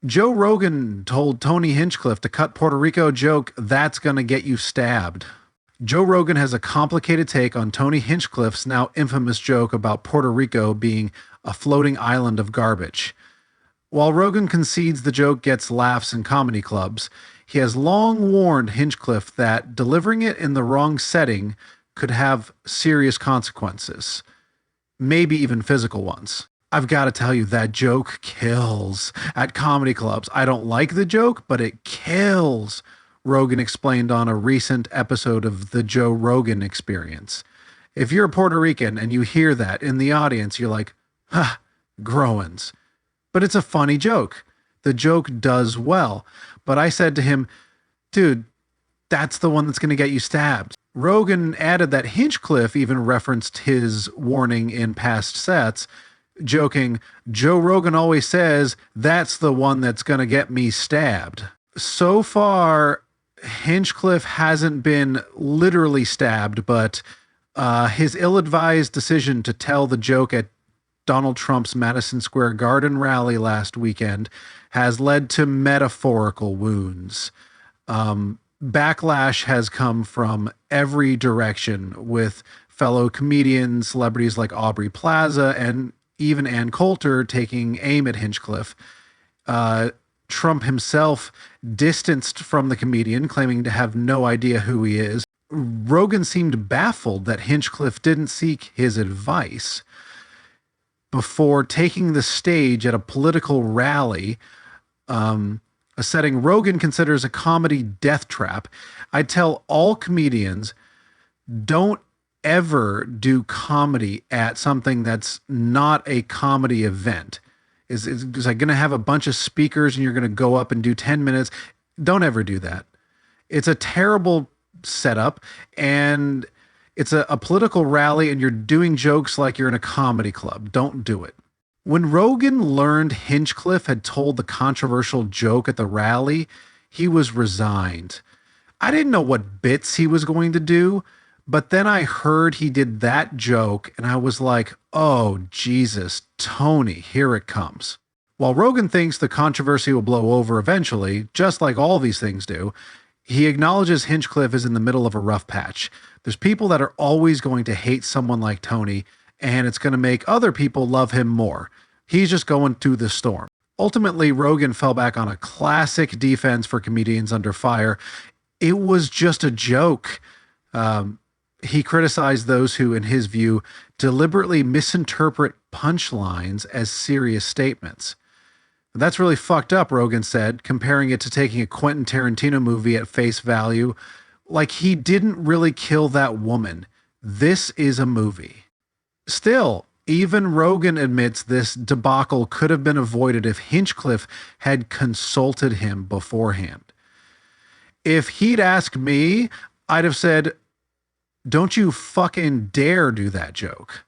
Joe Rogan told Tony Hinchcliffe to cut Puerto Rico joke that's gonna get you stabbed. Joe Rogan has a complicated take on Tony Hinchcliffe's now infamous joke about Puerto Rico being a floating island of garbage. While Rogan concedes the joke gets laughs in comedy clubs, he has long warned Hinchcliffe that delivering it in the wrong setting could have serious consequences, maybe even physical ones. I've got to tell you, that joke kills at comedy clubs. I don't like the joke, but it kills, Rogan explained on a recent episode of The Joe Rogan Experience. If you're a Puerto Rican and you hear that in the audience, you're like, ha, groans. But it's a funny joke. The joke does well. But I said to him, dude, that's the one that's going to get you stabbed. Rogan added that Hinchcliffe even referenced his warning in past sets, joking, Joe Rogan always says, that's the one that's going to get me stabbed. So far, Hinchcliffe hasn't been literally stabbed, but his ill-advised decision to tell the joke at Donald Trump's Madison Square Garden rally last weekend has led to metaphorical wounds. Backlash has come from every direction, with fellow comedians, celebrities like Aubrey Plaza, and even Ann Coulter taking aim at Hinchcliffe. Trump himself distanced from the comedian, claiming to have no idea who he is. Rogan seemed baffled that Hinchcliffe didn't seek his advice before taking the stage at a political rally, a setting Rogan considers a comedy death trap. I tell all comedians, don't ever do comedy at something that's not a comedy event. Is like going to have a bunch of speakers and you're going to go up and do 10 minutes. Don't ever do that. It's a terrible setup, and it's a political rally, and you're doing jokes like you're in a comedy club. Don't do it. When Rogan learned Hinchcliffe had told the controversial joke at the rally, he was resigned. I didn't know what bits he was going to do, but then I heard he did that joke, and I was like, oh, Jesus, Tony, here it comes. While Rogan thinks the controversy will blow over eventually, just like all these things do, he acknowledges Hinchcliffe is in the middle of a rough patch. There's people that are always going to hate someone like Tony, and it's going to make other people love him more. He's just going through the storm. Ultimately, Rogan fell back on a classic defense for comedians under fire. It was just a joke. He criticized those who, in his view, deliberately misinterpret punchlines as serious statements. That's really fucked up, Rogan said, comparing it to taking a Quentin Tarantino movie at face value. Like, he didn't really kill that woman. This is a movie. Still, even Rogan admits this debacle could have been avoided if Hinchcliffe had consulted him beforehand. If he'd asked me, I'd have said, don't you fucking dare do that joke.